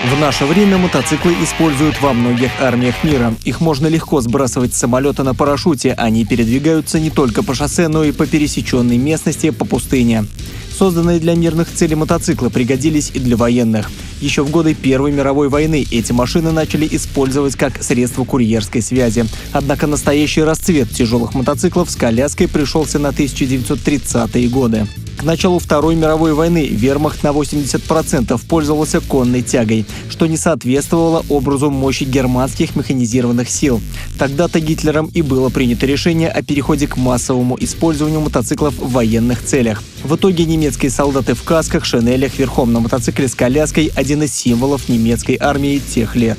В наше время мотоциклы используют во многих армиях мира. Их можно легко сбрасывать с самолета на парашюте. Они передвигаются не только по шоссе, но и по пересеченной местности, по пустыне. Созданные для мирных целей мотоциклы пригодились и для военных. Еще в годы Первой мировой войны эти машины начали использовать как средство курьерской связи. Однако настоящий расцвет тяжелых мотоциклов с коляской пришелся на 1930-е годы. К началу Второй мировой войны вермахт на 80% пользовался конной тягой, что не соответствовало образу мощи германских механизированных сил. Тогда-то Гитлером и было принято решение о переходе к массовому использованию мотоциклов в военных целях. В итоге немецкие солдаты в касках, шинелях, верхом на мотоцикле с коляской – один из символов немецкой армии тех лет.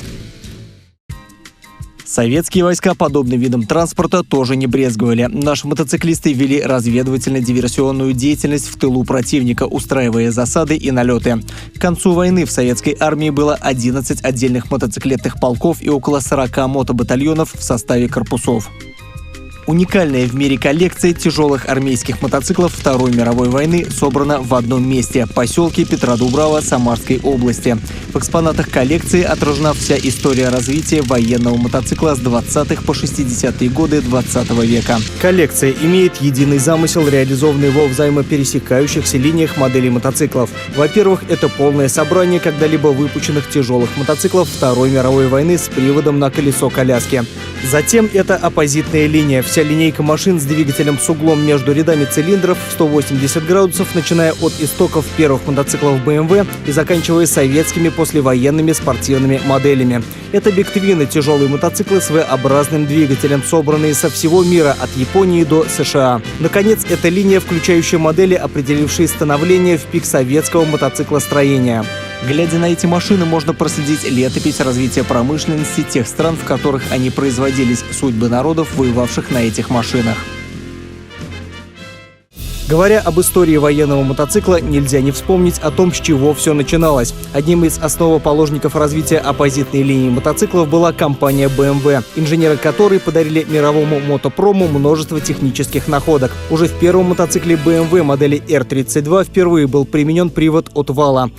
Советские войска подобным видом транспорта тоже не брезговали. Наши мотоциклисты вели разведывательно-диверсионную деятельность в тылу противника, устраивая засады и налеты. К концу войны в советской армии было 11 отдельных мотоциклетных полков и около 40 мотобатальонов в составе корпусов. Уникальная в мире коллекция тяжелых армейских мотоциклов Второй мировой войны собрана в одном месте – поселке Петродубрава Самарской области. В экспонатах коллекции отражена вся история развития военного мотоцикла с 20-х по 60-е годы 20 века. Коллекция имеет единый замысел, реализованный во взаимопересекающихся линиях моделей мотоциклов. Во-первых, это полное собрание когда-либо выпущенных тяжелых мотоциклов Второй мировой войны с приводом на колесо коляски. Затем это оппозитная линия. Вся линейка машин с двигателем с углом между рядами цилиндров в 180 градусов, начиная от истоков первых мотоциклов BMW и заканчивая советскими послевоенными спортивными моделями. Это биг-твины, тяжелые мотоциклы с V-образным двигателем, собранные со всего мира, от Японии до США. Наконец, это линия, включающая модели, определившие становление в пик советского мотоциклостроения. Глядя на эти машины, можно проследить летопись развития промышленности тех стран, в которых они производились, судьбы народов, воевавших на этих машинах. Говоря об истории военного мотоцикла, нельзя не вспомнить о том, с чего все начиналось. Одним из основоположников развития оппозитной линии мотоциклов была компания BMW, инженеры которой подарили мировому мотопрому множество технических находок. Уже в первом мотоцикле BMW модели R32 впервые был применен привод от вала.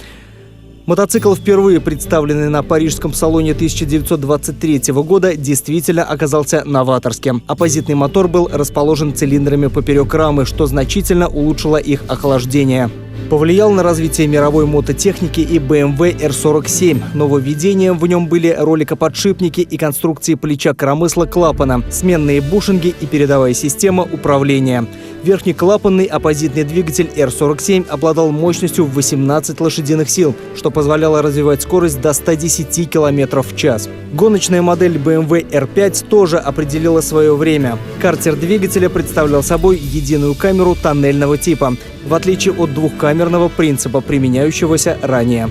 Мотоцикл, впервые представленный на парижском салоне 1923 года, действительно оказался новаторским. Оппозитный мотор был расположен цилиндрами поперек рамы, что значительно улучшило их охлаждение. Повлиял на развитие мировой мототехники и BMW R47. Нововведением в нем были роликоподшипники и конструкции плеча коромысла клапана, сменные бушинги и передовая система управления. Верхнеклапанный оппозитный двигатель R47 обладал мощностью в 18 лошадиных сил, что позволяло развивать скорость до 110 км в час. Гоночная модель BMW R5 тоже определила свое время. Картер двигателя представлял собой единую камеру тоннельного типа, в отличие от двухкамерного принципа, применяющегося ранее.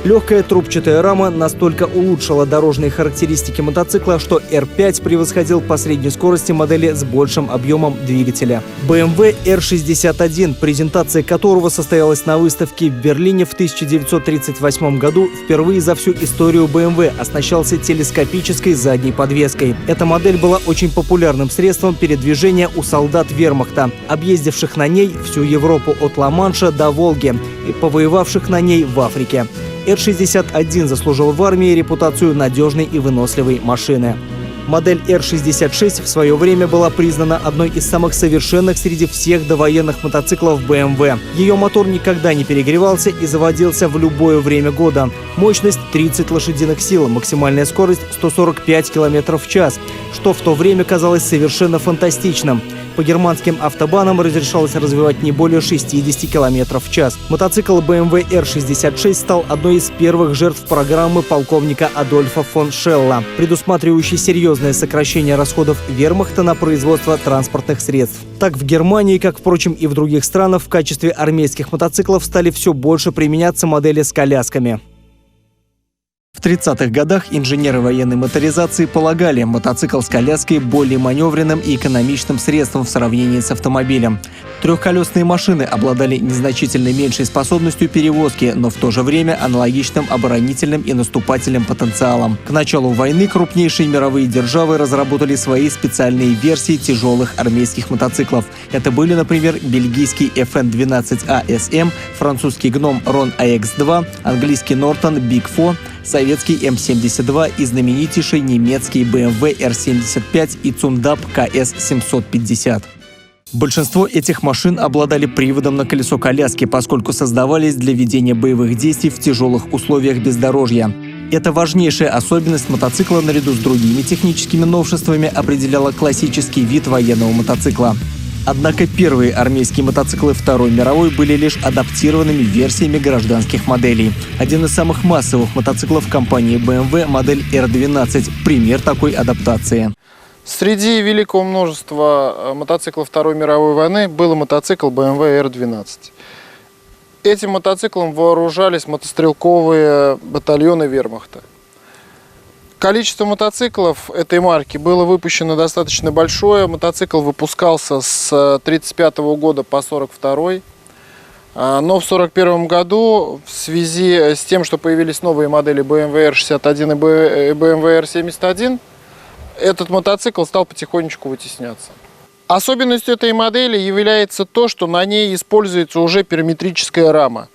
Легкая трубчатая рама настолько улучшила дорожные характеристики мотоцикла, что R5 превосходил по средней скорости модели с большим объемом двигателя. BMW R61, презентация которого состоялась на выставке в Берлине в 1938 году, впервые за всю историю BMW оснащался телескопической задней подвеской. Эта модель была очень популярным средством передвижения у солдат вермахта, объездивших на ней всю Европу от Ла-Манша до Волги и повоевавших на ней в Африке. R61 заслужил в армии репутацию надежной и выносливой машины. Модель R66 в свое время была признана одной из самых совершенных среди всех довоенных мотоциклов BMW. Ее мотор никогда не перегревался и заводился в любое время года. Мощность 30 лошадиных сил, максимальная скорость 145 км в час, что в то время казалось совершенно фантастичным. По германским автобанам разрешалось развивать не более 60 км в час. Мотоцикл BMW R66 стал одной из первых жертв программы полковника Адольфа фон Шелла, предусматривающей серьезное сокращение расходов вермахта на производство транспортных средств. Так в Германии, как, впрочем, и в других странах, в качестве армейских мотоциклов стали все больше применяться модели с колясками. В 30-х годах инженеры военной моторизации полагали мотоцикл с коляской более маневренным и экономичным средством в сравнении с автомобилем. Трехколесные машины обладали незначительно меньшей способностью перевозки, но в то же время аналогичным оборонительным и наступательным потенциалом. К началу войны крупнейшие мировые державы разработали свои специальные версии тяжелых армейских мотоциклов. Это были, например, бельгийский FN-12 ASM, французский гном Ron AX2, английский Norton Big 4, советский М-72 и знаменитейший немецкий BMW R75 и Цундап КС-750. Большинство этих машин обладали приводом на колесо коляски, поскольку создавались для ведения боевых действий в тяжелых условиях бездорожья. Эта важнейшая особенность мотоцикла наряду с другими техническими новшествами определяла классический вид военного мотоцикла. Однако первые армейские мотоциклы Второй мировой были лишь адаптированными версиями гражданских моделей. Один из самых массовых мотоциклов компании BMW – модель R12 – пример такой адаптации. Среди великого множества мотоциклов Второй мировой войны был мотоцикл BMW R12. Этим мотоциклом вооружались мотострелковые батальоны вермахта. Количество мотоциклов этой марки было выпущено достаточно большое. Мотоцикл выпускался с 1935 года по 1942. Но в 1941 году в связи с тем, что появились новые модели BMW R61 и BMW R71, этот мотоцикл стал потихонечку вытесняться. Особенностью этой модели является то, что на ней используется уже периметрическая рама.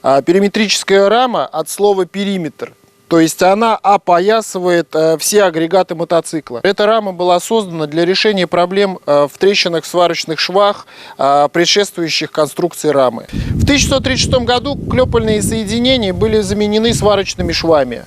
Периметрическая рама от слова «периметр». То есть она опоясывает все агрегаты мотоцикла. Эта рама была создана для решения проблем в трещинах в сварочных швах, предшествующих конструкции рамы. В 1936 году клепальные соединения были заменены сварочными швами,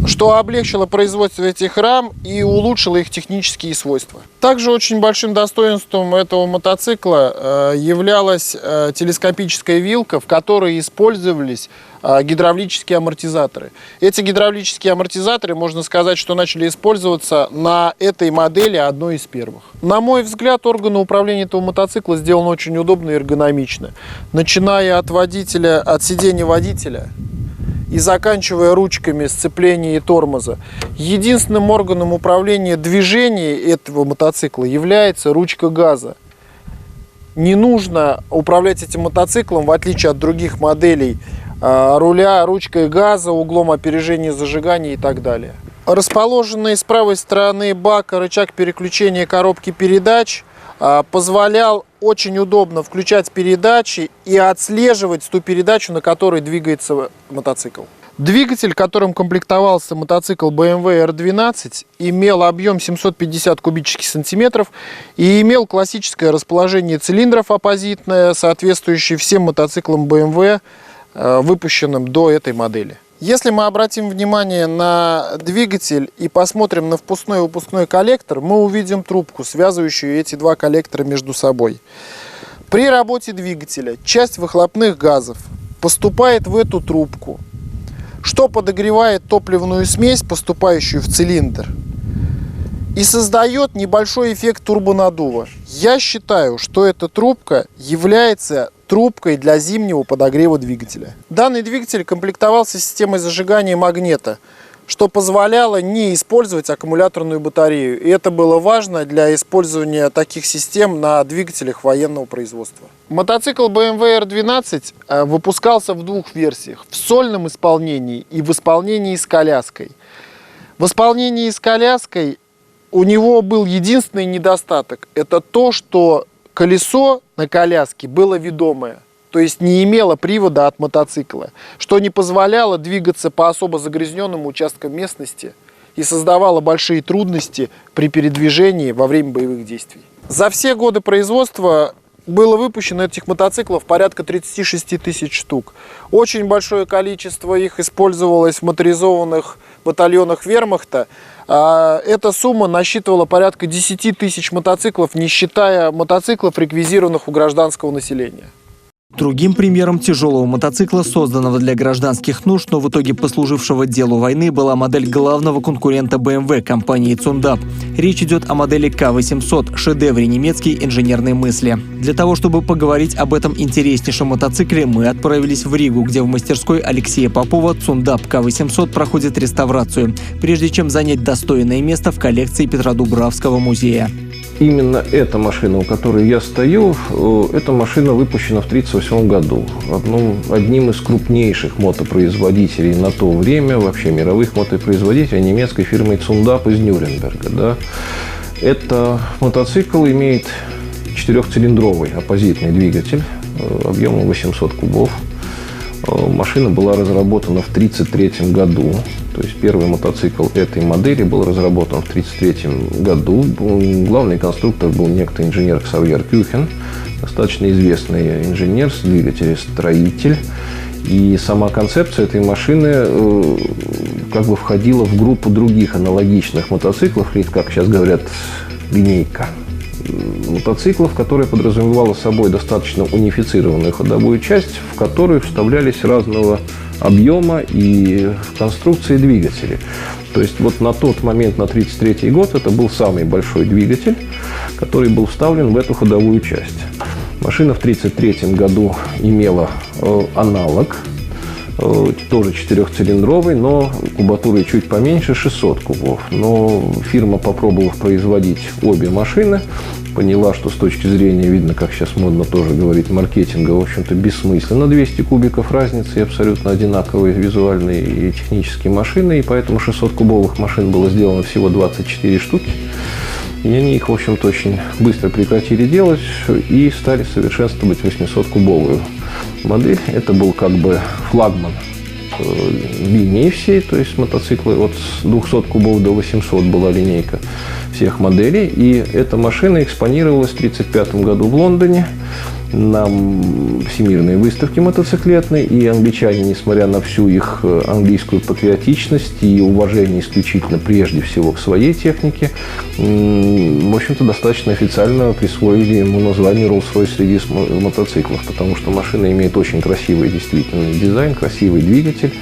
что облегчило производство этих рам и улучшило их технические свойства. Также очень большим достоинством этого мотоцикла являлась телескопическая вилка, в которой использовались гидравлические амортизаторы. Эти гидравлические амортизаторы, можно сказать, что начали использоваться на этой модели одной из первых. На мой взгляд, органы управления этого мотоцикла сделаны очень удобно и эргономично. Начиная от водителя, от сидения водителя и заканчивая ручками сцепления и тормоза. Единственным органом управления движения этого мотоцикла является ручка газа. Не нужно управлять этим мотоциклом, в отличие от других моделей, руля ручкой газа, углом опережения зажигания и так далее. Расположенный с правой стороны бака рычаг переключения коробки передач позволял очень удобно включать передачи и отслеживать ту передачу, на которой двигается мотоцикл. Двигатель, которым комплектовался мотоцикл BMW R12, имел объем 750 кубических сантиметров и имел классическое расположение цилиндров оппозитное, соответствующее всем мотоциклам BMW, выпущенным до этой модели. Если мы обратим внимание на двигатель и посмотрим на впускной и выпускной коллектор, мы увидим трубку, связывающую эти два коллектора между собой. При работе двигателя часть выхлопных газов поступает в эту трубку, что подогревает топливную смесь, поступающую в цилиндр, и создает небольшой эффект турбонаддува. Я считаю, что эта трубка является трубкой для зимнего подогрева двигателя. Данный двигатель комплектовался системой зажигания магнета, что позволяло не использовать аккумуляторную батарею. И это было важно для использования таких систем на двигателях военного производства. Мотоцикл BMW R12 выпускался в двух версиях: в сольном исполнении и в исполнении с коляской. В исполнении с коляской у него был единственный недостаток. Это то, что колесо на коляске было ведомое, то есть не имело привода от мотоцикла, что не позволяло двигаться по особо загрязненным участкам местности и создавало большие трудности при передвижении во время боевых действий. За все годы производства было выпущено этих мотоциклов порядка 36 тысяч штук. Очень большое количество их использовалось в моторизованных батальонах вермахта. Эта сумма насчитывала порядка 10 тысяч мотоциклов, не считая мотоциклов, реквизированных у гражданского населения. Другим примером тяжелого мотоцикла, созданного для гражданских нужд, но в итоге послужившего делу войны, была модель главного конкурента BMW компании Цундап. Речь идет о модели К800, шедевре немецкой инженерной мысли. Для того, чтобы поговорить об этом интереснейшем мотоцикле, мы отправились в Ригу, где в мастерской Алексея Попова Цундап К800 проходит реставрацию, прежде чем занять достойное место в коллекции Петродубравского музея. Именно эта машина, у которой я стою, эта машина выпущена в 1938 году. Одним из крупнейших мотопроизводителей на то время, вообще мировых мотопроизводителей, немецкой фирмой Цундап из Нюрнберга. Да. Это мотоцикл имеет 4-цилиндровый оппозитный двигатель объемом 800 кубов. Машина была разработана в 1933 году. То есть первый мотоцикл этой модели был разработан в 1933 году. Главный конструктор был некто инженер Ксавьер Кюхен, достаточно известный инженер, двигателестроитель. И сама концепция этой машины как бы входила в группу других аналогичных мотоциклов, или, как сейчас говорят, линейка мотоциклов, которая подразумевала собой достаточно унифицированную ходовую часть, в которую вставлялись разного объема и конструкции двигателей. То есть вот на тот момент, на 1933 год, это был самый большой двигатель, который был вставлен в эту ходовую часть. Машина в 1933 году имела аналог, тоже 4-цилиндровый, но кубатурой чуть поменьше, 600 кубов. Но фирма, попробовав производить обе машины, поняла, что с точки зрения, видно, как сейчас модно тоже говорить, маркетинга, в общем-то, бессмысленно. 200 кубиков разницы и абсолютно одинаковые визуальные и технические машины, и поэтому 600-кубовых машин было сделано всего 24 штуки. И они их, в общем-то, очень быстро прекратили делать и стали совершенствовать 800-кубовую модель. Это был как бы флагман линии всей, то есть мотоциклы от 200 кубов до 800 была линейка всех моделей. И эта машина экспонировалась в 1935 году в Лондоне на всемирной выставке мотоциклетной, и англичане, несмотря на всю их английскую патриотичность и уважение исключительно прежде всего к своей технике, в общем-то, достаточно официально присвоили ему название Rolls-Royce среди мотоциклов, потому что машина имеет очень красивый действительно дизайн, красивый двигатель,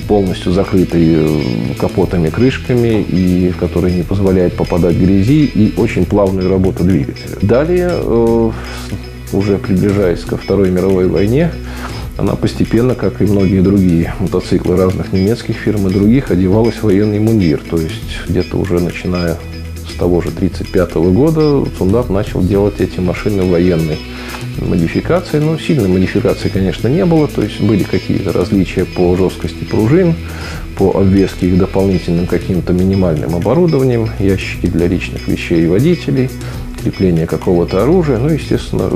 полностью закрытый капотами, крышками, и который не позволяет попадать грязи, и очень плавную работу двигателя. Далее, уже приближаясь ко Второй мировой войне, она постепенно, как и многие другие мотоциклы разных немецких фирм и других, одевалась в военный мундир. То есть где-то уже начиная с того же 1935 года Цундап начал делать эти машины военной модификации. Но сильной модификации, конечно, не было. То есть были какие-то различия по жесткости пружин, по обвеске их дополнительным каким-то минимальным оборудованием, ящики для личных вещей и водителей, крепление какого-то оружия. Ну, естественно,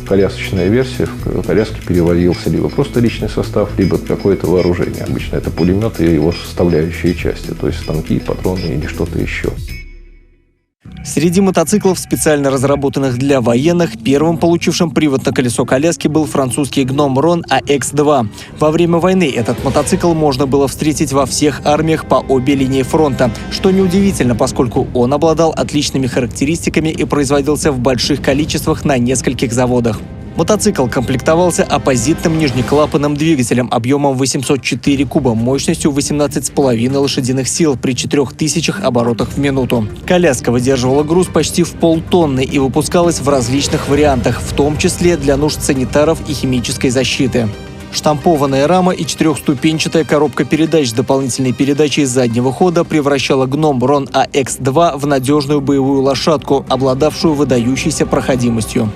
колясочная версия, в коляске перевозился либо просто личный состав, либо какое-то вооружение. Обычно это пулемет и его составляющие части, то есть станки, патроны или что-то еще. Среди мотоциклов, специально разработанных для военных, первым получившим привод на колесо коляски был французский гном Рон AX2. Во время войны этот мотоцикл можно было встретить во всех армиях по обе линии фронта, что неудивительно, поскольку он обладал отличными характеристиками и производился в больших количествах на нескольких заводах. Мотоцикл комплектовался оппозитным нижнеклапанным двигателем объемом 804 куба, мощностью 18,5 лошадиных сил при 4000 оборотах в минуту. Коляска выдерживала груз почти в полтонны и выпускалась в различных вариантах, в том числе для нужд санитаров и химической защиты. Штампованная рама и четырехступенчатая коробка передач с дополнительной передачей заднего хода превращала гном Рон AX2 в надежную боевую лошадку, обладавшую выдающейся проходимостью.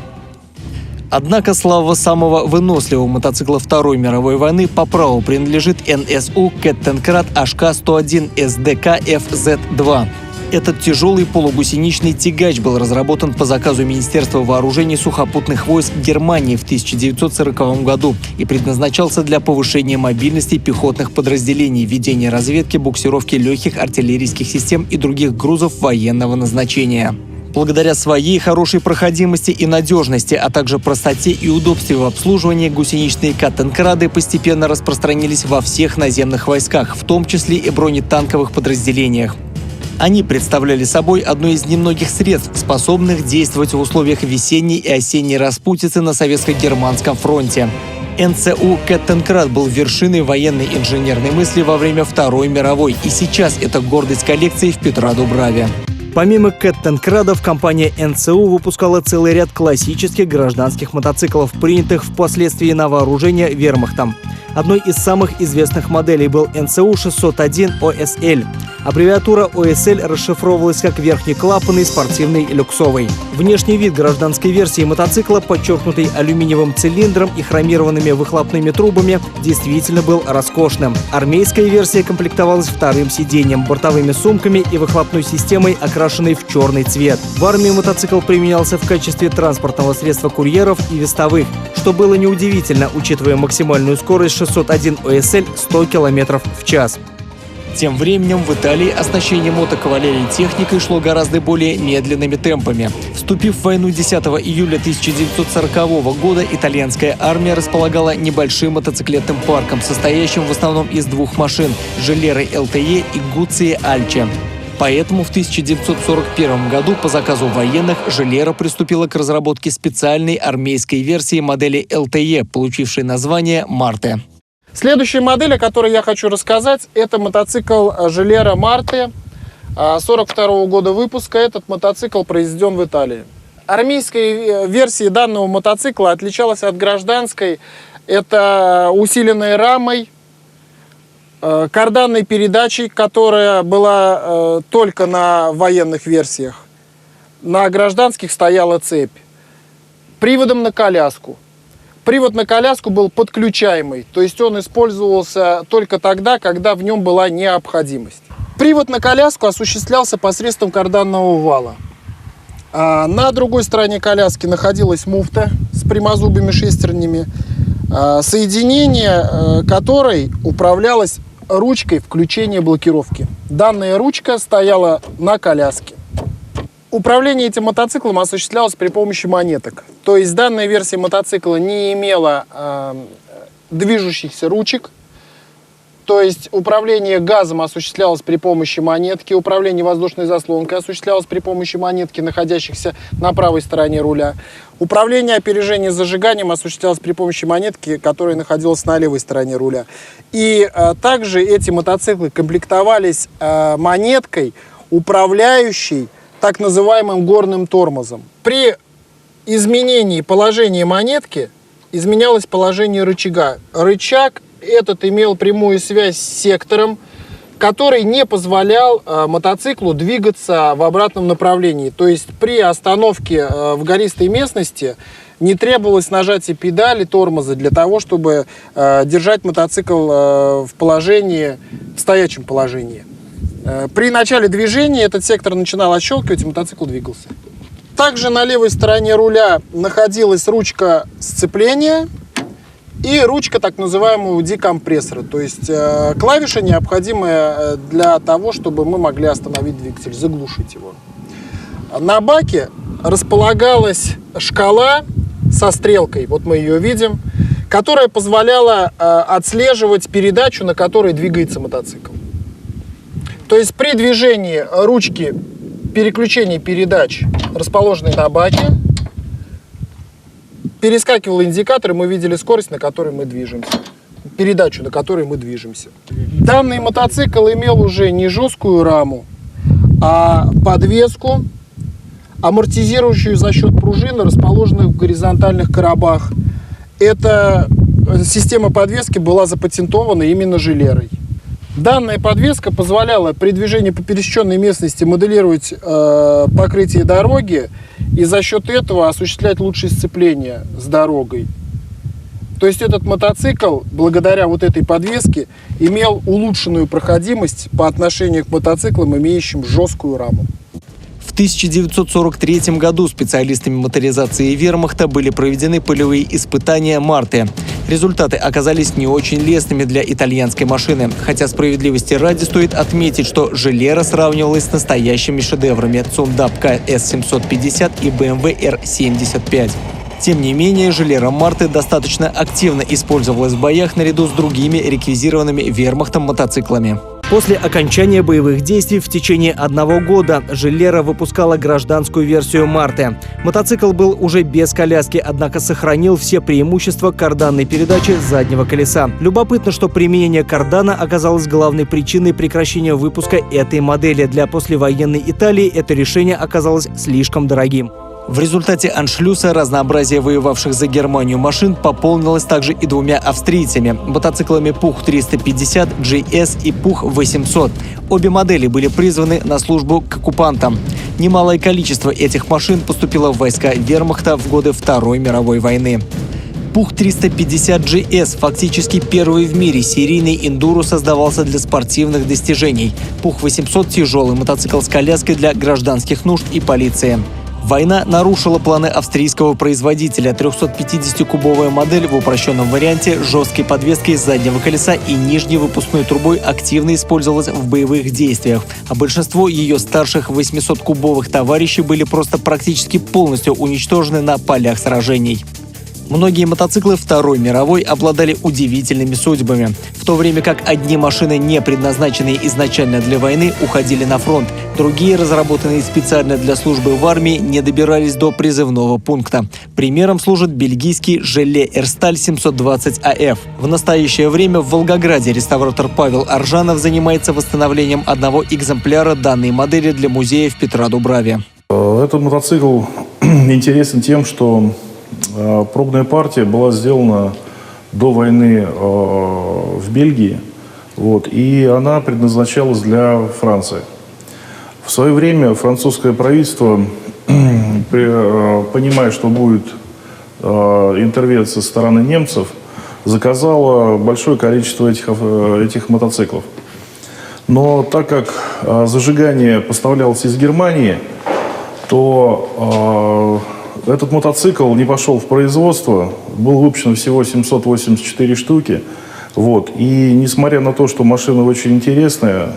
Однако слава самого выносливого мотоцикла Второй мировой войны по праву принадлежит НСУ Кеттенкрат HK-101 SDK FZ2. Этот тяжелый полугусеничный тягач был разработан по заказу Министерства вооружений сухопутных войск Германии в 1940 году и предназначался для повышения мобильности пехотных подразделений, ведения разведки, буксировки легких артиллерийских систем и других грузов военного назначения. Благодаря своей хорошей проходимости и надежности, а также простоте и удобстве в обслуживании, гусеничные Каттенкрады постепенно распространились во всех наземных войсках, в том числе и бронетанковых подразделениях. Они представляли собой одно из немногих средств, способных действовать в условиях весенней и осенней распутицы на советско-германском фронте. НЦУ «Кеттенкрат» был вершиной военной инженерной мысли во время Второй мировой, и сейчас это гордость коллекции в Петродубраве. Помимо «Кеттенкрадов», компания НЦУ выпускала целый ряд классических гражданских мотоциклов, принятых впоследствии на вооружение вермахтом. Одной из самых известных моделей был НЦУ 601 ОСЛ. Аббревиатура ОСЛ расшифровывалась как верхнеклапанный спортивный люксовый. Внешний вид гражданской версии мотоцикла, подчеркнутый алюминиевым цилиндром и хромированными выхлопными трубами, действительно был роскошным. Армейская версия комплектовалась вторым сиденьем, бортовыми сумками и выхлопной системой, окрашенной в черный цвет. В армии мотоцикл применялся в качестве транспортного средства курьеров и вестовых, что было неудивительно, учитывая максимальную скорость 601 ОСЛ 100 км в час. Тем временем в Италии оснащение мотокавалерии техникой шло гораздо более медленными темпами. Вступив в войну 10 июля 1940 года, итальянская армия располагала небольшим мотоциклетным парком, состоящим в основном из двух машин – Желеры ЛТЕ и Гуцци Альче. Поэтому в 1941 году по заказу военных Желера приступила к разработке специальной армейской версии модели ЛТЕ, получившей название «Марте». Следующая модель, о которой я хочу рассказать, это мотоцикл Желера Марте 1942 года выпуска. Этот мотоцикл произведен в Италии. Армейская версия данного мотоцикла отличалась от гражданской. Это усиленной рамой, карданной передачей, которая была только на военных версиях. На гражданских стояла цепь. Приводом на коляску. Привод на коляску был подключаемый, то есть он использовался только тогда, когда в нем была необходимость. Привод на коляску осуществлялся посредством карданного вала. На другой стороне коляски находилась муфта с прямозубыми шестернями, соединение которой управлялось ручкой включения блокировки. Данная ручка стояла на коляске. Управление этим мотоциклом осуществлялось при помощи монеток. То есть данная версия мотоцикла не имела движущихся ручек. То есть управление газом осуществлялось при помощи монетки, управление воздушной заслонкой осуществлялось при помощи монетки, находящихся на правой стороне руля. Управление опережением и зажиганием осуществлялось при помощи монетки, которая находилась на левой стороне руля. И также эти мотоциклы комплектовались монеткой, управляющей так называемым горным тормозом. При изменении положения монетки изменялось положение рычага. Рычаг этот имел прямую связь с сектором, который не позволял мотоциклу двигаться в обратном направлении. То есть при остановке в гористой местности не требовалось нажатие педали тормоза для того, чтобы держать мотоцикл в стоячем положении. При начале движения этот сектор начинал отщелкивать, и мотоцикл двигался. Также на левой стороне руля находилась ручка сцепления и ручка так называемого декомпрессора, то есть клавиша, необходимая для того, чтобы мы могли остановить двигатель, заглушить его. На баке располагалась шкала со стрелкой, вот мы ее видим, которая позволяла отслеживать передачу, на которой двигается мотоцикл. То есть при движении ручки переключения передач, расположенной на баке, перескакивал индикатор, и мы видели скорость, на которой мы движемся, передачу, на которой мы движемся. Данный мотоцикл имел уже не жесткую раму, а подвеску, амортизирующую за счет пружин, расположенных в горизонтальных коробах. Эта система подвески была запатентована именно Желерой. Данная подвеска позволяла при движении по пересеченной местности моделировать покрытие дороги и за счет этого осуществлять лучшее сцепление с дорогой. То есть этот мотоцикл, благодаря вот этой подвеске, имел улучшенную проходимость по отношению к мотоциклам, имеющим жесткую раму. В 1943 году специалистами моторизации вермахта были проведены полевые испытания «Марте». Результаты оказались не очень лестными для итальянской машины, хотя справедливости ради стоит отметить, что Желера сравнивалась с настоящими шедеврами Цундап КС-750 и BMW R75. Тем не менее, Желера Марте достаточно активно использовалась в боях наряду с другими реквизированными вермахтом мотоциклами. После окончания боевых действий в течение 1 года Желлера выпускала гражданскую версию Марте. Мотоцикл был уже без коляски, однако сохранил все преимущества карданной передачи заднего колеса. Любопытно, что применение кардана оказалось главной причиной прекращения выпуска этой модели. Для послевоенной Италии это решение оказалось слишком дорогим. В результате аншлюса разнообразие воевавших за Германию машин пополнилось также и 2 австрийцами – мотоциклами Puch 350 GS и Puch 800. Обе модели были призваны на службу к оккупантам. Немалое количество этих машин поступило в войска вермахта в годы Второй мировой войны. Puch 350 GS фактически первый в мире серийный эндуро создавался для спортивных достижений. Puch 800 – тяжелый мотоцикл с коляской для гражданских нужд и полиции. Война нарушила планы австрийского производителя. 350-кубовая модель в упрощенном варианте с жесткой подвеской заднего колеса и нижней выпускной трубой активно использовалась в боевых действиях, а большинство ее старших 800-кубовых товарищей были просто практически полностью уничтожены на полях сражений. Многие мотоциклы Второй мировой обладали удивительными судьбами. В то время как одни машины, не предназначенные изначально для войны, уходили на фронт, другие, разработанные специально для службы в армии, не добирались до призывного пункта. Примером служит бельгийский Желле Эрсталь 720 АФ. В настоящее время в Волгограде реставратор Павел Аржанов занимается восстановлением одного экземпляра данной модели для музея в Петродубраве. Этот мотоцикл интересен тем, что пробная партия была сделана до войны в Бельгии, и она предназначалась для Франции. В свое время французское правительство, понимая, что будет интервенция со стороны немцев, заказало большое количество этих мотоциклов. Но так как зажигание поставлялось из Германии, то этот мотоцикл не пошел в производство, был выпущен всего 784 штуки. И несмотря на то, что машина очень интересная,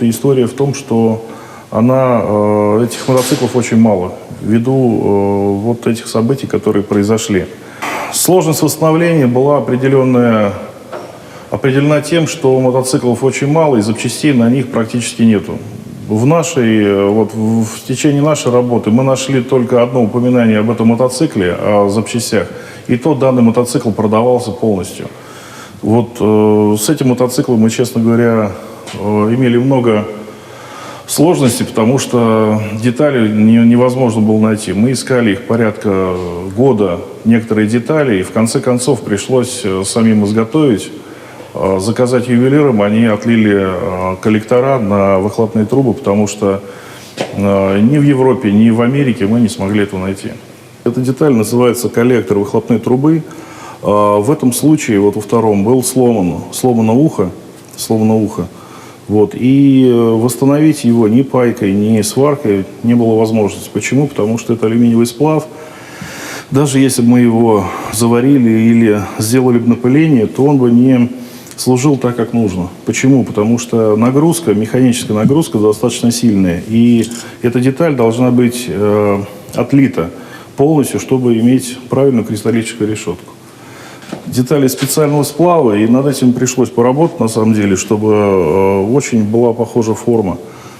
история в том, что этих мотоциклов очень мало, ввиду этих событий, которые произошли. Сложность восстановления была определена тем, что мотоциклов очень мало и запчастей на них практически нету. В течение нашей работы мы нашли только одно упоминание об этом мотоцикле, о запчастях, и то данный мотоцикл продавался полностью. С этим мотоциклом мы, честно говоря, имели много сложностей, потому что детали невозможно было найти. Мы искали их порядка года, некоторые детали, и в конце концов пришлось самим изготовить. Заказать ювелирам, они отлили коллектора на выхлопные трубы, потому что ни в Европе, ни в Америке мы не смогли этого найти. Эта деталь называется коллектор выхлопной трубы. В этом случае, во втором, был сломано ухо. И восстановить его ни пайкой, ни сваркой не было возможности. Почему? Потому что это алюминиевый сплав. Даже если бы мы его заварили или сделали бы напыление, то он бы не служил так, как нужно. Почему? Потому что механическая нагрузка достаточно сильная. И эта деталь должна быть отлита полностью, чтобы иметь правильную кристаллическую решетку. Детали специального сплава, и над этим пришлось поработать, на самом деле, чтобы очень была похожа форма.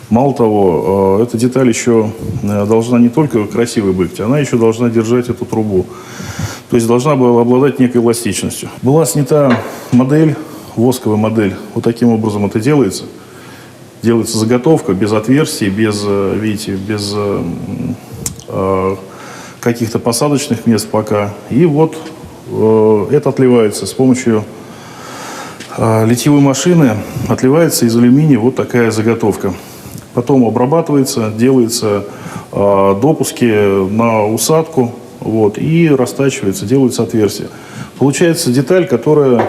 Мало того, эта деталь еще должна не только красивой быть, она еще должна держать эту трубу. То есть должна была обладать некой эластичностью. Была снята модель, восковая модель. Таким образом это делается. Делается заготовка без отверстий, без каких-то посадочных мест пока. И это отливается с помощью литьевой машины. Отливается из алюминия такая заготовка. Потом обрабатывается, делаются допуски на усадку, и растачивается, делаются отверстия. Получается деталь, которая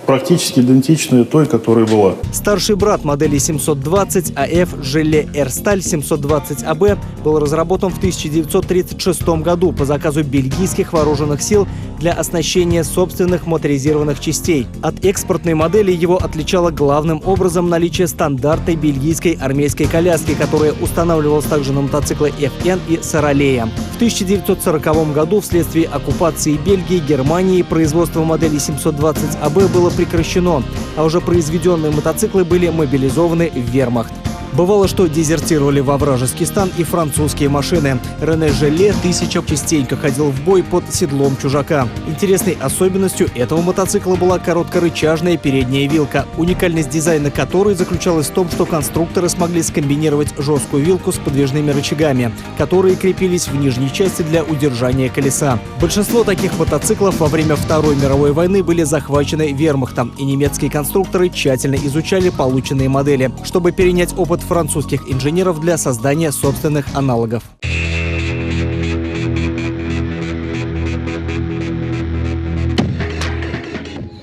практически идентичная той, которая была. Старший брат модели 720 АФ Желле Эрсталь 720 АБ был разработан в 1936 году по заказу бельгийских вооруженных сил для оснащения собственных моторизированных частей. От экспортной модели его отличало главным образом наличие стандартной бельгийской армейской коляски, которая устанавливалась также на мотоциклы FN и Саролея. В 1940 году вследствие оккупации Бельгии Германии производство модели 720 АБ было прекращено, а уже произведенные мотоциклы были мобилизованы в вермахт. Бывало, что дезертировали во вражеский стан и французские машины. Рене Желе 1000 частенько ходил в бой под седлом чужака. Интересной особенностью этого мотоцикла была короткорычажная передняя вилка, уникальность дизайна которой заключалась в том, что конструкторы смогли скомбинировать жесткую вилку с подвижными рычагами, которые крепились в нижней части для удержания колеса. Большинство таких мотоциклов во время Второй мировой войны были захвачены вермахтом, и немецкие конструкторы тщательно изучали полученные модели, чтобы перенять опыт французских инженеров для создания собственных аналогов.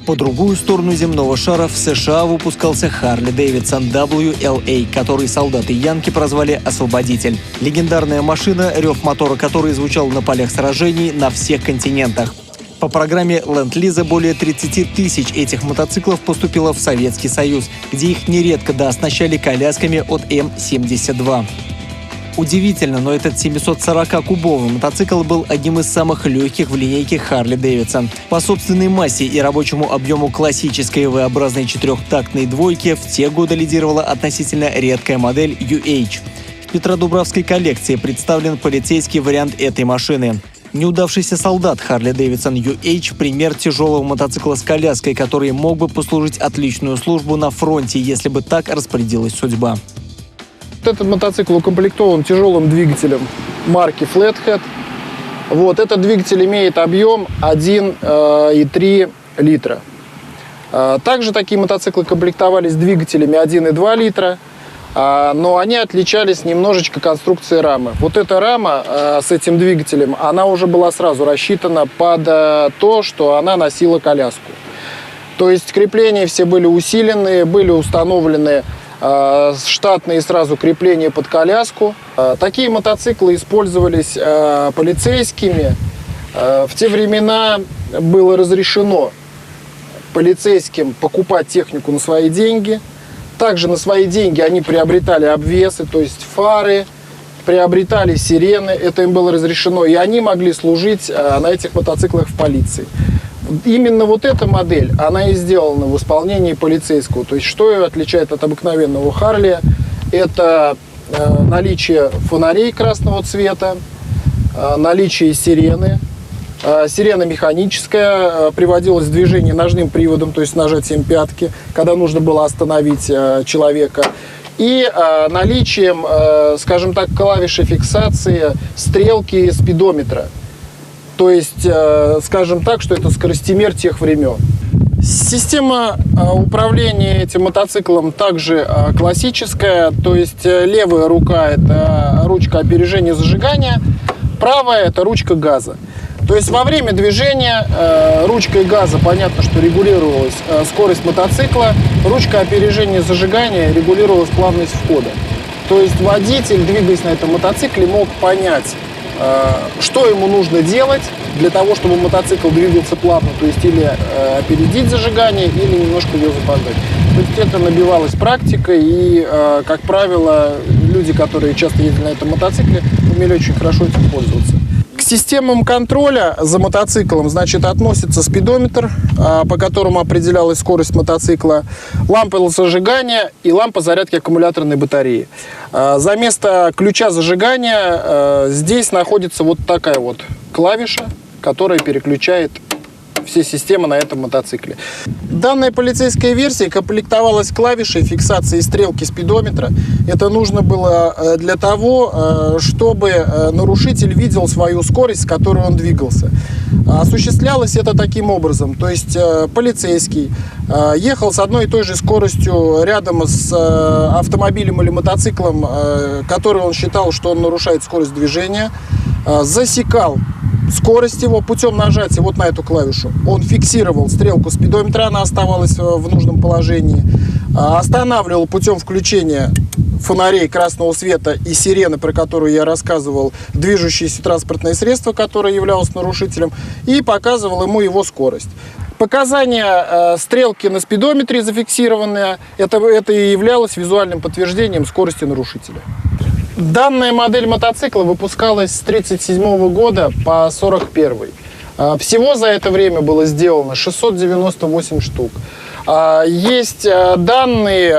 По другую сторону земного шара в США выпускался Harley Davidson WLA, который солдаты Янки прозвали «Освободитель». Легендарная машина, рев мотора которой звучал на полях сражений на всех континентах. По программе Ленд-Лиза более 30 тысяч этих мотоциклов поступило в Советский Союз, где их нередко дооснащали колясками от М-72. Удивительно, но этот 740-кубовый мотоцикл был одним из самых легких в линейке Harley Davidson. По собственной массе и рабочему объему классической V-образной четырехтактной двойки в те годы лидировала относительно редкая модель UH. В Петродубровской коллекции представлен полицейский вариант этой машины. Неудавшийся солдат Harley Davidson UH – пример тяжелого мотоцикла с коляской, который мог бы послужить отличную службу на фронте, если бы так распорядилась судьба. Этот мотоцикл укомплектован тяжелым двигателем марки Flathead. Этот двигатель имеет объем 1,3 литра. Также такие мотоциклы комплектовались двигателями 1,2 литра. Но они отличались немножечко конструкцией рамы. Эта рама с этим двигателем, она уже была сразу рассчитана под то, что она носила коляску. То есть крепления все были усиленные, были установлены штатные сразу крепления под коляску. Такие мотоциклы использовались полицейскими. В те времена было разрешено полицейским покупать технику на свои деньги. Также на свои деньги они приобретали обвесы, то есть фары, приобретали сирены, это им было разрешено, и они могли служить на этих мотоциклах в полиции. Именно эта модель, она и сделана в исполнении полицейского. То есть что ее отличает от обыкновенного Харли? Это наличие фонарей красного цвета, наличие сирены. Сирена механическая, приводилась в движение ножным приводом, то есть нажатием пятки, когда нужно было остановить человека. И наличием, скажем так, клавиши фиксации стрелки спидометра. То есть, скажем так, что это скоростимер тех времен. Система управления этим мотоциклом также классическая, то есть левая рука – это ручка опережения зажигания, правая – это ручка газа. То есть во время движения ручкой газа понятно, что регулировалась скорость мотоцикла, ручка опережения зажигания регулировалась плавность входа. То есть водитель, двигаясь на этом мотоцикле, мог понять, что ему нужно делать для того, чтобы мотоцикл двигался плавно, то есть или опередить зажигание, или немножко ее запоздать. То есть это набивалось практикой, и, как правило, люди, которые часто ездили на этом мотоцикле, умели очень хорошо этим пользоваться. К системам контроля за мотоциклом, относится спидометр, по которому определялась скорость мотоцикла, лампа зажигания и лампа зарядки аккумуляторной батареи. За место ключа зажигания здесь находится такая клавиша, которая переключает все системы на этом мотоцикле. Данная полицейская версия комплектовалась клавишей фиксации стрелки спидометра. Это нужно было для того, чтобы нарушитель видел свою скорость, с которой он двигался. Осуществлялось это таким образом. То есть полицейский ехал с одной и той же скоростью рядом с автомобилем или мотоциклом, который он считал, что он нарушает скорость движения, засекал скорость его путем нажатия на эту клавишу. Он фиксировал стрелку спидометра, она оставалась в нужном положении. Останавливал путем включения фонарей красного света и сирены, про которую я рассказывал, движущееся транспортное средство, которое являлось нарушителем, и показывал ему его скорость. Показания стрелки на спидометре зафиксированные, это и являлось визуальным подтверждением скорости нарушителя. Данная модель мотоцикла выпускалась с 1937 года по 1941. Всего за это время было сделано 698 штук. Есть данные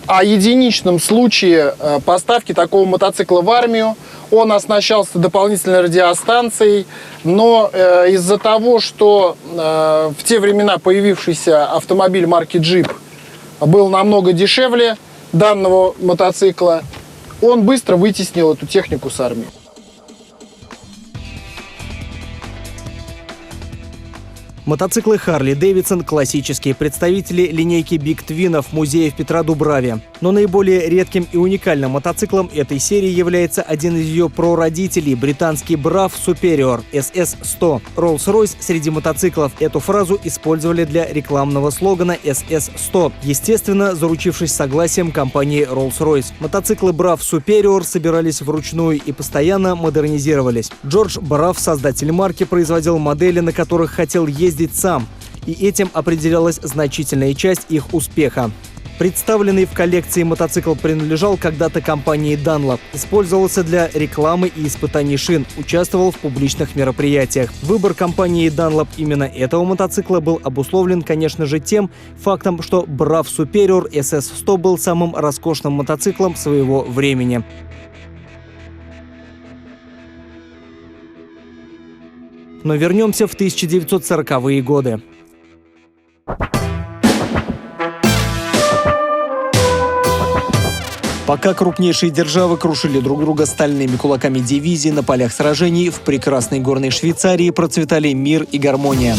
о единичном случае поставки такого мотоцикла в армию. Он оснащался дополнительной радиостанцией, но из-за того, что в те времена появившийся автомобиль марки Jeep был намного дешевле данного мотоцикла, он быстро вытеснил эту технику с армии. Мотоциклы Harley-Davidson – классические представители линейки Big Twin'ов музея в Петродубраве. Но наиболее редким и уникальным мотоциклом этой серии является один из ее прародителей – британский BRAV Superior SS100. Rolls-Royce среди мотоциклов эту фразу использовали для рекламного слогана SS100, естественно, заручившись согласием компании Rolls-Royce. Мотоциклы BRAV Superior собирались вручную и постоянно модернизировались. Джордж Брафф, создатель марки, производил модели, на которых хотел ездить сам, и этим определялась значительная часть их успеха. Представленный в коллекции мотоцикл принадлежал когда-то компании Dunlop, использовался для рекламы и испытаний шин, участвовал в публичных мероприятиях. Выбор компании Dunlop именно этого мотоцикла был обусловлен, конечно же, тем фактом, что BRAV Superior SS100 был самым роскошным мотоциклом своего времени. Но вернемся в 1940-е годы. Пока крупнейшие державы крушили друг друга стальными кулаками дивизий на полях сражений, в прекрасной горной Швейцарии процветали мир и гармония.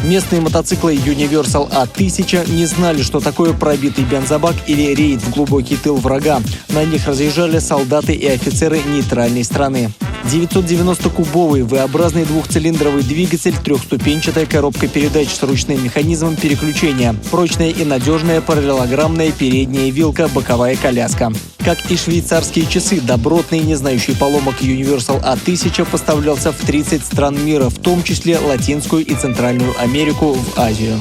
Местные мотоциклы Universal A1000 не знали, что такое пробитый бензобак или рейд в глубокий тыл врага. На них разъезжали солдаты и офицеры нейтральной страны. 990-кубовый V-образный двухцилиндровый двигатель, трехступенчатая коробка передач с ручным механизмом переключения, прочная и надежная параллелограммная передняя вилка, боковая коляска. Как и швейцарские часы, добротный, не знающий поломок Universal A1000 поставлялся в 30 стран мира, в том числе Латинскую и Центральную Америку, в Азию.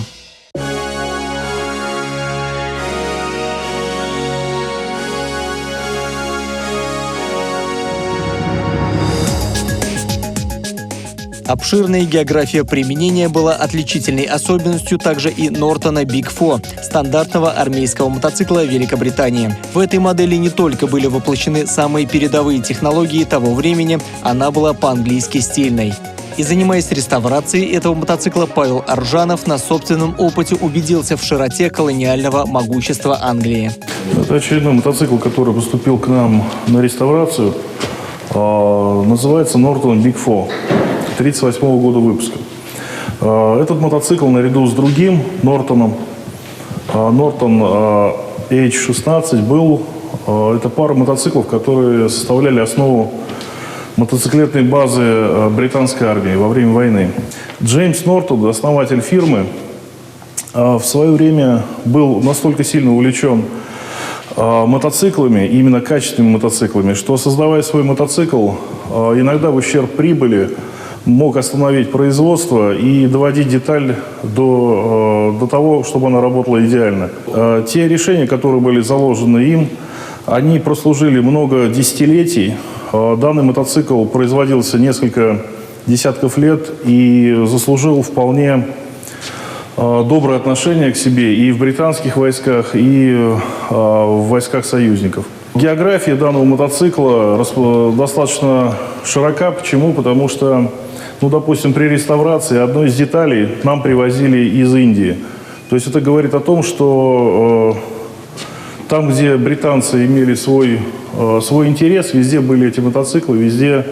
Обширная география применения была отличительной особенностью также и Нортона Big 4, стандартного армейского мотоцикла Великобритании. В этой модели не только были воплощены самые передовые технологии того времени, она была по-английски стильной. И занимаясь реставрацией этого мотоцикла, Павел Аржанов на собственном опыте убедился в широте колониального могущества Англии. Это очередной мотоцикл, который поступил к нам на реставрацию. Называется Norton Big 4. 1938 года выпуска. Этот мотоцикл наряду с другим Нортоном, Norton H16, был, это пара мотоциклов, которые составляли основу мотоциклетной базы британской армии во время войны. Джеймс Нортон, основатель фирмы, в свое время был настолько сильно увлечен мотоциклами, именно качественными мотоциклами, что, создавая свой мотоцикл, иногда в ущерб прибыли мог остановить производство и доводить деталь до того, чтобы она работала идеально. Те решения, которые были заложены им, они прослужили много десятилетий. Данный мотоцикл производился несколько десятков лет и заслужил вполне доброе отношение к себе и в британских войсках, и в войсках союзников. География данного мотоцикла достаточно широка. Почему? Потому что, допустим, при реставрации одну из деталей нам привозили из Индии. То есть это говорит о том, что там, где британцы имели свой интерес, везде были эти мотоциклы, везде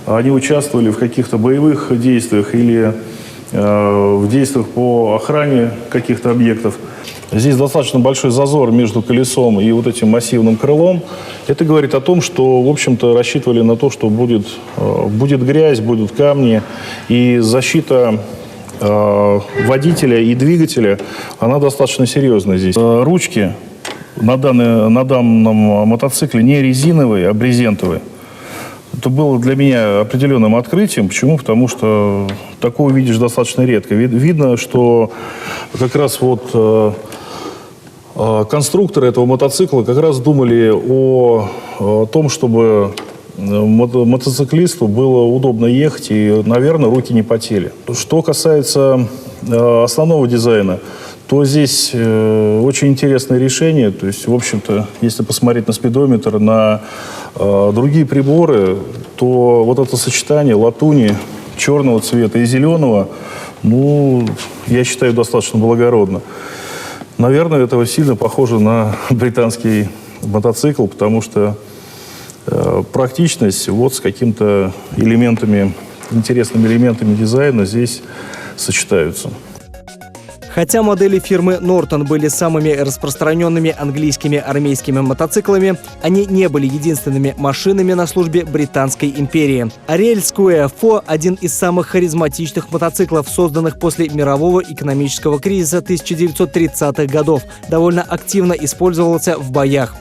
они участвовали в каких-то боевых действиях или в действиях по охране каких-то объектов. Здесь достаточно большой зазор между колесом и вот этим массивным крылом. Это говорит о том, что, в общем-то, рассчитывали на то, что будет грязь, будут камни, и защита водителя и двигателя, она достаточно серьезная здесь. Ручки на данном мотоцикле не резиновые, а брезентовые. Это было для меня определенным открытием. Почему? Потому что такое видишь достаточно редко. Видно, что как раз вот конструкторы этого мотоцикла как раз думали о том, чтобы мотоциклисту было удобно ехать и, наверное, руки не потели. Что касается основного дизайна, то здесь очень интересное решение. То есть, в общем-то, если посмотреть на спидометр, на другие приборы, то вот это сочетание латуни, черного цвета и зеленого, ну, я считаю, достаточно благородно. Наверное, это сильно похоже на британский мотоцикл, потому что практичность вот с какими-то элементами, интересными элементами дизайна здесь сочетаются. Хотя модели фирмы Norton были самыми распространенными английскими армейскими мотоциклами, они не были единственными машинами на службе Британской империи. Ariel Square 4 – один из самых харизматичных мотоциклов, созданных после мирового экономического кризиса 1930-х годов. Довольно активно использовался в боях.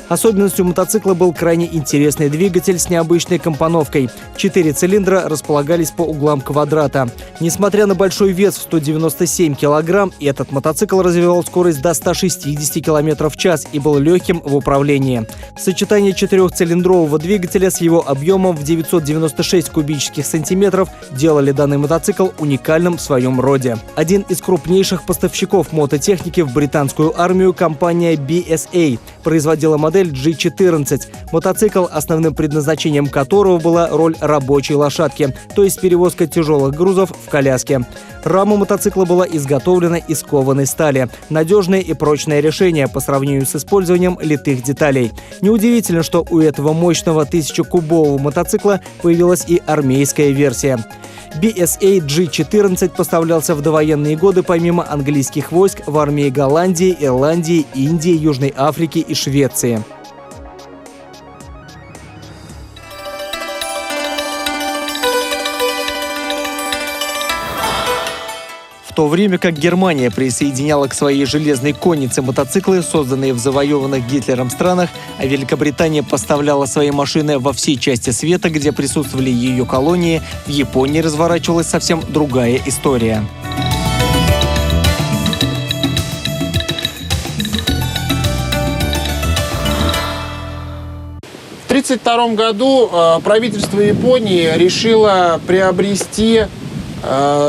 Особенностью мотоцикла был крайне интересный двигатель с необычной компоновкой. 4 цилиндра располагались по углам квадрата. Несмотря на большой вес в 197 килограмм, этот мотоцикл развивал скорость до 160 км в час и был легким в управлении. Сочетание 4-цилиндрового двигателя с его объемом в 996 кубических сантиметров делали данный мотоцикл уникальным в своем роде. Один из крупнейших поставщиков мототехники в британскую армию, компания BSA, производила модель G14. Мотоцикл, основным предназначением которого была роль рабочей лошадки, то есть перевозка тяжелых грузов в коляске. Рама мотоцикла была изготовлена из кованой стали. Надежное и прочное решение по сравнению с использованием литых деталей. Неудивительно, что у этого мощного 1000-кубового мотоцикла появилась и армейская версия. BSA G14 поставлялся в довоенные годы помимо английских войск в армии Голландии, Ирландии, Индии, Южной Африки и Швеции. В то время как Германия присоединяла к своей железной коннице мотоциклы, созданные в завоеванных Гитлером странах, а Великобритания поставляла свои машины во все части света, где присутствовали ее колонии, в Японии разворачивалась совсем другая история. В 1932 году правительство Японии решило приобрести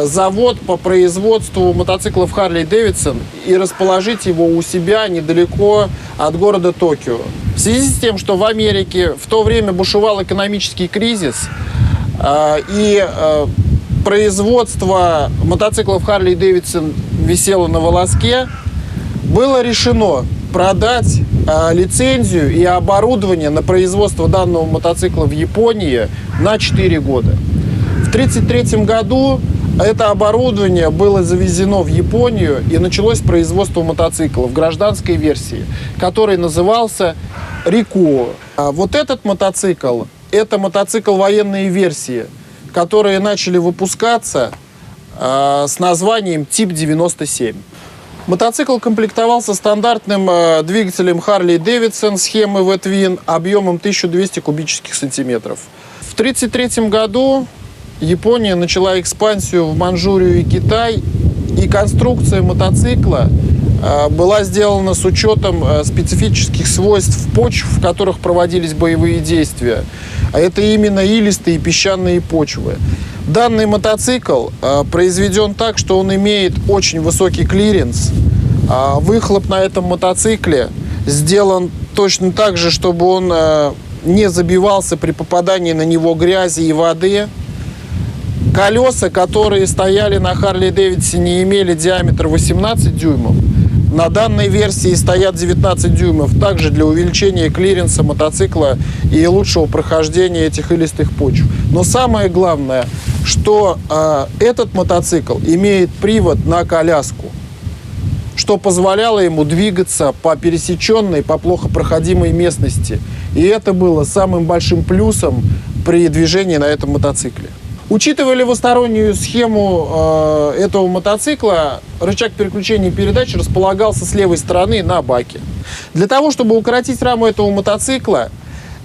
завод по производству мотоциклов Harley-Davidson и расположить его у себя недалеко от города Токио. В связи с тем, что в Америке в то время бушевал экономический кризис, и производство мотоциклов Harley-Davidson висело на волоске, было решено продать лицензию и оборудование на производство данного мотоцикла в Японии на 4 года. В 1933 году это оборудование было завезено в Японию и началось производство мотоцикла в гражданской версии, который назывался Rikuo. Вот этот мотоцикл – это мотоцикл военной версии, которые начали выпускаться с названием Тип 97. Мотоцикл комплектовался стандартным двигателем Harley-Davidson схемы V-Twin объемом 1200 кубических сантиметров. В 1933 году Япония начала экспансию в Манчжурию и Китай, и конструкция мотоцикла была сделана с учетом специфических свойств почв, в которых проводились боевые действия. А это именно илистые и песчаные почвы. Данный мотоцикл произведен так, что он имеет очень высокий клиренс. Выхлоп на этом мотоцикле сделан точно так же, чтобы он не забивался при попадании на него грязи и воды. Колеса, которые стояли на Harley-Davidson, не имели диаметр 18 дюймов. На данной версии стоят 19 дюймов, также для увеличения клиренса мотоцикла и лучшего прохождения этих илистых почв. Но самое главное, что этот мотоцикл имеет привод на коляску, что позволяло ему двигаться по пересеченной, по плохо проходимой местности. И это было самым большим плюсом при движении на этом мотоцикле. Учитывая левостороннюю схему этого мотоцикла, рычаг переключения передач располагался с левой стороны на баке. Для того, чтобы укоротить раму этого мотоцикла,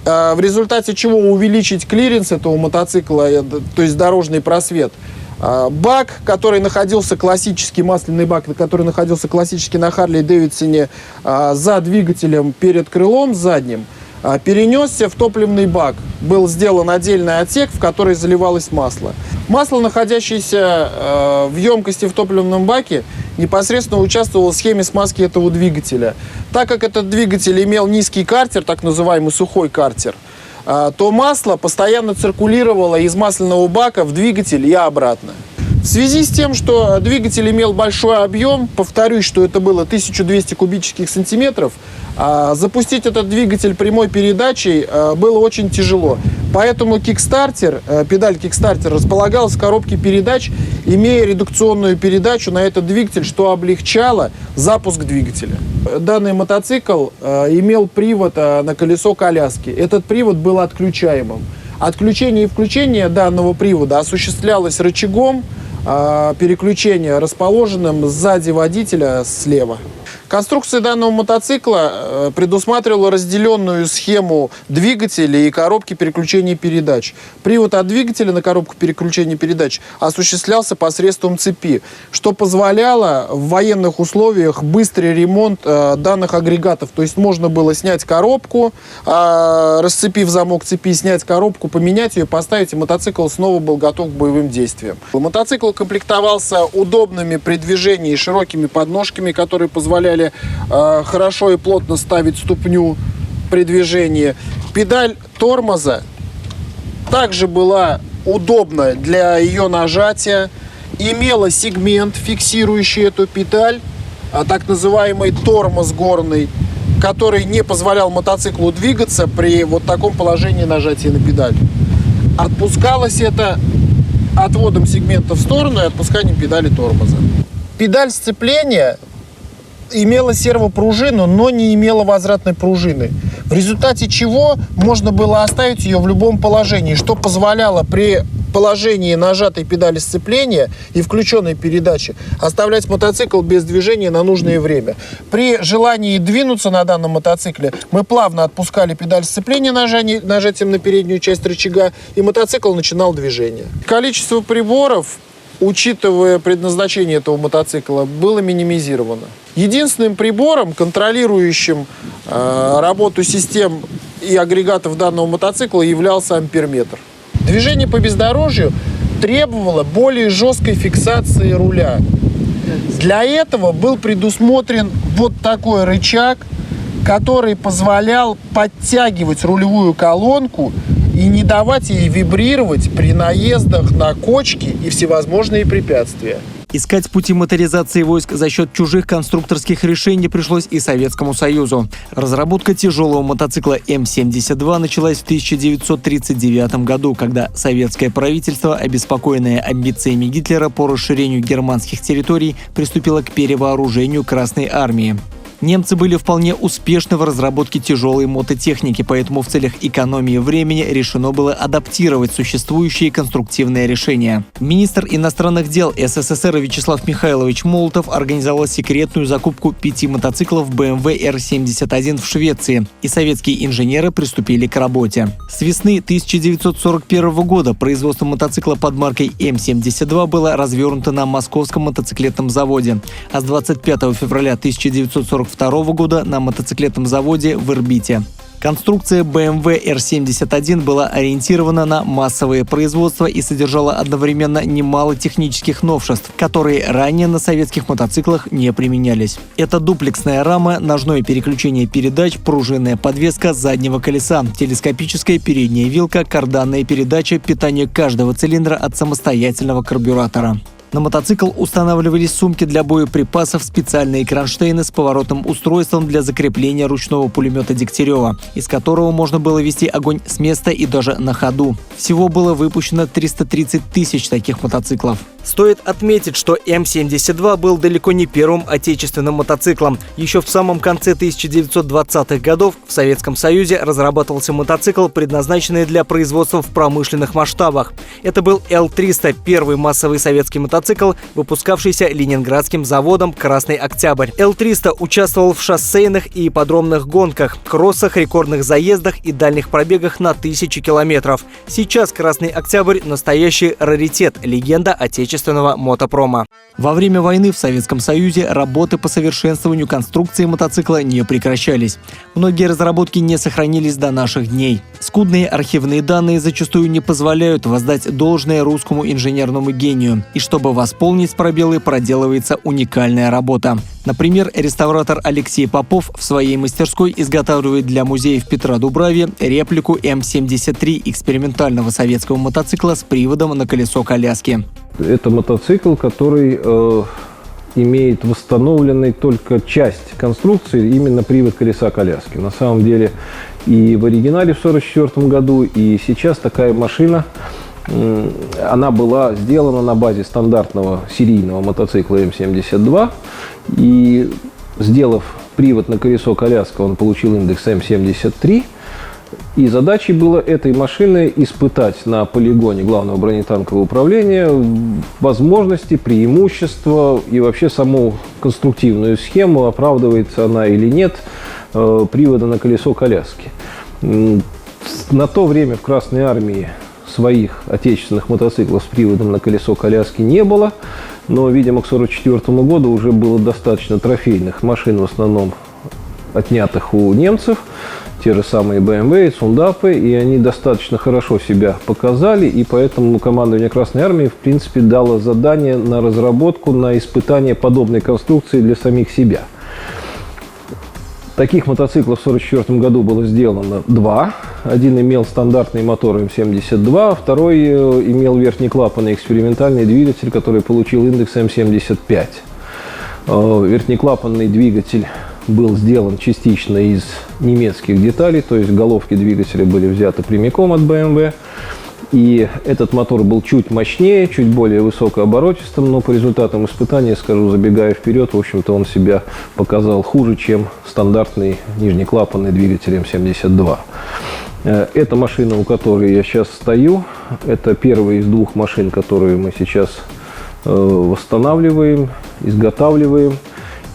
в результате чего увеличить клиренс этого мотоцикла, то есть дорожный просвет, бак, который находился классический, масляный бак, который находился классически на Harley-Davidson за двигателем перед крылом задним, перенесся в топливный бак. Был сделан отдельный отсек, в который заливалось масло. Масло, находящееся в емкости в топливном баке, непосредственно участвовало в схеме смазки этого двигателя. Так как этот двигатель имел низкий картер, так называемый сухой картер, то масло постоянно циркулировало из масляного бака в двигатель и обратно. В связи с тем, что двигатель имел большой объем, повторюсь, что это было 1200 кубических сантиметров, запустить этот двигатель прямой передачей было очень тяжело. Поэтому кикстартер, педаль кикстартер располагалась в коробке передач, имея редукционную передачу на этот двигатель, что облегчало запуск двигателя. Данный мотоцикл имел привод на колесо коляски. Этот привод был отключаемым. Отключение и включение данного привода осуществлялось рычагом переключения, расположенным сзади водителя слева. Конструкция данного мотоцикла предусматривала разделенную схему двигателя и коробки переключения передач. Привод от двигателя на коробку переключения передач осуществлялся посредством цепи, что позволяло в военных условиях быстрый ремонт данных агрегатов. То есть можно было снять коробку, расцепив замок цепи, снять коробку, поменять ее, поставить, и мотоцикл снова был готов к боевым действиям. Мотоцикл комплектовался удобными при движении широкими подножками, которые позволяли хорошо и плотно ставить ступню при движении. Педаль тормоза также была удобна для ее нажатия. Имела сегмент, фиксирующий эту педаль, так называемый тормоз горный, который не позволял мотоциклу двигаться при вот таком положении нажатия на педаль. Отпускалось это отводом сегмента в сторону и отпусканием педали тормоза. Педаль сцепления имела сервопружину, но не имела возвратной пружины, в результате чего можно было оставить ее в любом положении, что позволяло при положении нажатой педали сцепления и включенной передачи оставлять мотоцикл без движения на нужное время. При желании двинуться на данном мотоцикле мы плавно отпускали педаль сцепления нажатием на переднюю часть рычага, и мотоцикл начинал движение. Количество приборов, учитывая предназначение этого мотоцикла, было минимизировано. Единственным прибором, контролирующим работу систем и агрегатов данного мотоцикла, являлся амперметр. Движение по бездорожью требовало более жесткой фиксации руля. Для этого был предусмотрен вот такой рычаг, который позволял подтягивать рулевую колонку и не давать ей вибрировать при наездах на кочки и всевозможные препятствия. Искать пути моторизации войск за счет чужих конструкторских решений пришлось и Советскому Союзу. Разработка тяжелого мотоцикла М-72 началась в 1939 году, когда советское правительство, обеспокоенное амбициями Гитлера по расширению германских территорий, приступило к перевооружению Красной армии. Немцы были вполне успешны в разработке тяжелой мототехники, поэтому в целях экономии времени решено было адаптировать существующие конструктивные решения. Министр иностранных дел СССР Вячеслав Михайлович Молотов организовал секретную закупку 5 мотоциклов BMW R71 в Швеции, и советские инженеры приступили к работе. С весны 1941 года производство мотоцикла под маркой М-72 было развернуто на Московском мотоциклетном заводе, а с 25 февраля 1942 года на мотоциклетном заводе в Ирбите. Конструкция BMW R71 была ориентирована на массовое производство и содержала одновременно немало технических новшеств, которые ранее на советских мотоциклах не применялись. Это дуплексная рама, ножное переключение передач, пружинная подвеска заднего колеса, телескопическая передняя вилка, карданная передача, питание каждого цилиндра от самостоятельного карбюратора. На мотоцикл устанавливались сумки для боеприпасов, специальные кронштейны с поворотным устройством для закрепления ручного пулемета Дегтярева, из которого можно было вести огонь с места и даже на ходу. Всего было выпущено 330 тысяч таких мотоциклов. Стоит отметить, что М-72 был далеко не первым отечественным мотоциклом. Еще в самом конце 1920-х годов в Советском Союзе разрабатывался мотоцикл, предназначенный для производства в промышленных масштабах. Это был Л-300, первый массовый советский мотоцикл, выпускавшийся ленинградским заводом «Красный Октябрь». Л-300 участвовал в шоссейных и ипподромных гонках, кроссах, рекордных заездах и дальних пробегах на 1000 километров. Сейчас «Красный Октябрь» – настоящий раритет, легенда отечественного отечественного мотопрома. Во время войны в Советском Союзе работы по совершенствованию конструкции мотоцикла не прекращались. Многие разработки не сохранились до наших дней. Скудные архивные данные зачастую не позволяют воздать должное русскому инженерному гению. И чтобы восполнить пробелы, проделывается уникальная работа. Например, реставратор Алексей Попов в своей мастерской изготавливает для музеев Петра Дубраве реплику М-73 экспериментального советского мотоцикла с приводом на колесо коляски. Это мотоцикл, который имеет восстановленной только часть конструкции, именно привод колеса коляски. На самом деле и в оригинале в 1944 году, и сейчас такая машина, она была сделана на базе стандартного серийного мотоцикла М-72. И сделав привод на колесо коляска, он получил индекс М-73. И задачей было этой машины испытать на полигоне Главного бронетанкового управления возможности, преимущества и вообще саму конструктивную схему, оправдывается она или нет, привода на колесо коляски. На то время в Красной армии своих отечественных мотоциклов с приводом на колесо коляски не было, но, видимо, к 1944 году уже было достаточно трофейных машин, в основном отнятых у немцев, те же самые BMW и Цундапы, и они достаточно хорошо себя показали, и поэтому командование Красной армии, в принципе, дало задание на разработку, на испытание подобной конструкции для самих себя. Таких мотоциклов в 1944 году было сделано 2. Один имел стандартный мотор М-72, а второй имел верхнеклапанный экспериментальный двигатель, который получил индекс М-75. Верхнеклапанный двигатель был сделан частично из немецких деталей, то есть головки двигателя были взяты прямиком от BMW. И этот мотор был чуть мощнее, чуть более высокооборотистым, но по результатам испытания, скажу, забегая вперед, в общем-то, он себя показал хуже, чем стандартный нижнеклапанный двигатель М-72. Эта машина, у которой я сейчас стою, это первая из 2 машин, которые мы сейчас восстанавливаем, изготавливаем.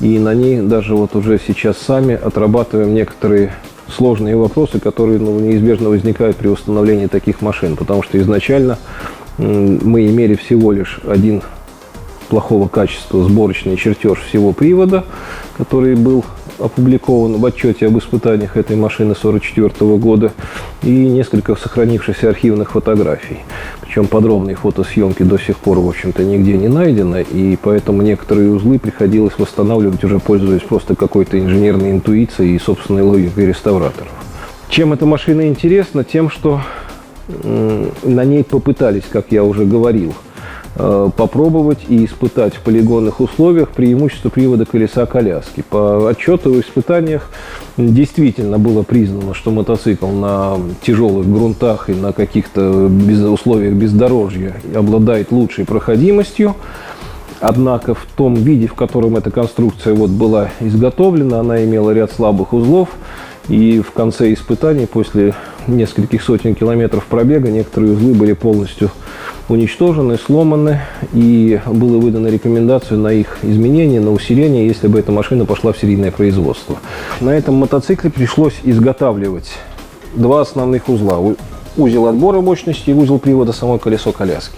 И на ней даже вот уже сейчас сами отрабатываем некоторые сложные вопросы, которые неизбежно возникают при установлении таких машин. Потому что изначально мы имели всего лишь один плохого качества сборочный чертеж всего привода, который был опубликован в отчете об испытаниях этой машины 1944 года, и несколько сохранившихся архивных фотографий. Причем подробные фотосъемки до сих пор, в общем-то, нигде не найдено, и поэтому некоторые узлы приходилось восстанавливать, уже пользуясь просто какой-то инженерной интуицией и собственной логикой реставраторов. Чем эта машина интересна? Тем, что на ней попытались, как я уже говорил, попробовать и испытать в полигонных условиях преимущество привода колеса коляски. По отчету в испытаниях действительно было признано, что мотоцикл на тяжелых грунтах и на каких-то условиях бездорожья обладает лучшей проходимостью. Однако в том виде, в котором эта конструкция была изготовлена, она имела ряд слабых узлов. И в конце испытаний, после нескольких сотен километров пробега, некоторые узлы были полностью уничтожены, сломаны, и было выдано рекомендацию на их изменение, на усиление, если бы эта машина пошла в серийное производство. На этом мотоцикле пришлось изготавливать 2 основных узла. Узел отбора мощности и узел привода самой колесо коляски.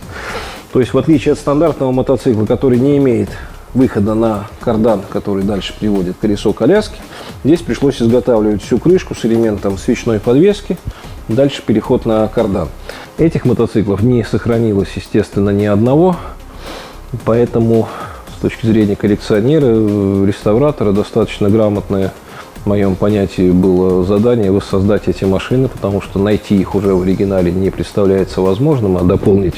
То есть, в отличие от стандартного мотоцикла, который не имеет выхода на кардан, который дальше приводит колесо коляски, здесь пришлось изготавливать всю крышку с элементом свечной подвески, дальше переход на кардан. Этих мотоциклов не сохранилось, естественно, ни одного, поэтому с точки зрения коллекционера, реставратора, достаточно грамотное, в моем понятии, было задание воссоздать эти машины, потому что найти их уже в оригинале не представляется возможным, а дополнить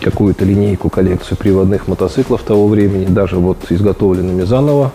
какую-то линейку, коллекцию приводных мотоциклов того времени, даже изготовленными заново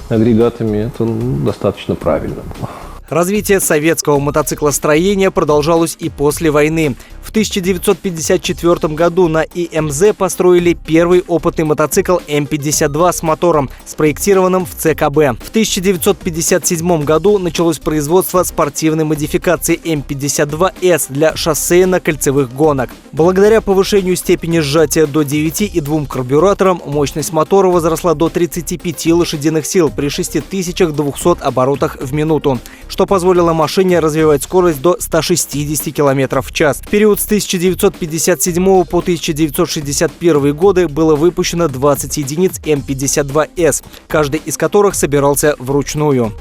агрегатами, это достаточно правильно было. Развитие советского мотоциклостроения продолжалось и после войны. В 1954 году на ИМЗ построили первый опытный мотоцикл М-52 с мотором, спроектированным в ЦКБ. В 1957 году началось производство спортивной модификации М-52С для шоссейно-кольцевых гонок. Благодаря повышению степени сжатия до 9,2 карбюраторам мощность мотора возросла до 35 лошадиных сил при 6200 оборотах в минуту, что позволило машине развивать скорость до 160 км в час. В период период с 1957 по 1961 годы было выпущено 20 единиц М-52С, каждый из которых собирался вручную.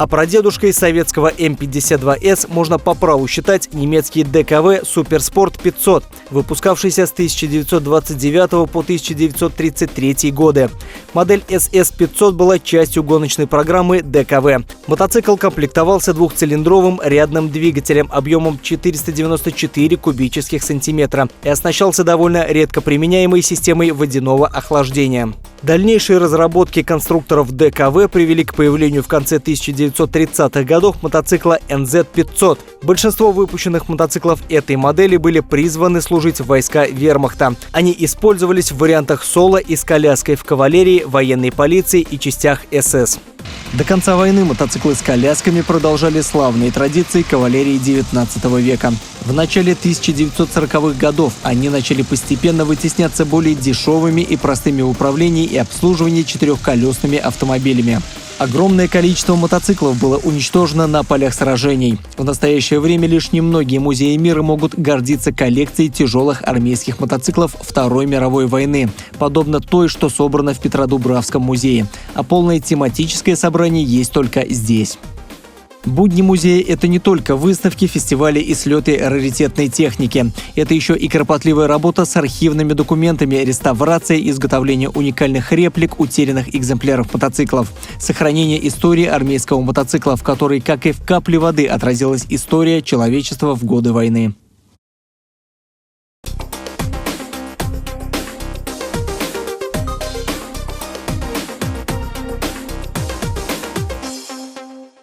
А прадедушкой советского М-52С можно по праву считать немецкий ДКВ «Суперспорт 500», выпускавшийся с 1929 по 1933 годы. Модель СС-500 была частью гоночной программы ДКВ. Мотоцикл комплектовался двухцилиндровым рядным двигателем объемом 494 кубических сантиметра и оснащался довольно редко применяемой системой водяного охлаждения. Дальнейшие разработки конструкторов ДКВ привели к появлению в конце 1930-х годов мотоцикла НЗ-500. Большинство выпущенных мотоциклов этой модели были призваны служить в войска вермахта. Они использовались в вариантах соло и с коляской в кавалерии, военной полиции и частях СС. До конца войны мотоциклы с колясками продолжали славные традиции кавалерии XIX века. В начале 1940-х годов они начали постепенно вытесняться более дешевыми и простыми в управлении и обслуживании четырехколесными автомобилями. Огромное количество мотоциклов было уничтожено на полях сражений. В настоящее время лишь немногие музеи мира могут гордиться коллекцией тяжелых армейских мотоциклов Второй мировой войны, подобно той, что собрана в Петродубравском музее. А полное тематическое собрание есть только здесь. Будни музея – это не только выставки, фестивали и слеты раритетной техники. Это еще и кропотливая работа с архивными документами, реставрация и изготовление уникальных реплик утерянных экземпляров мотоциклов, сохранение истории армейского мотоцикла, в которой, как и в капле воды, отразилась история человечества в годы войны.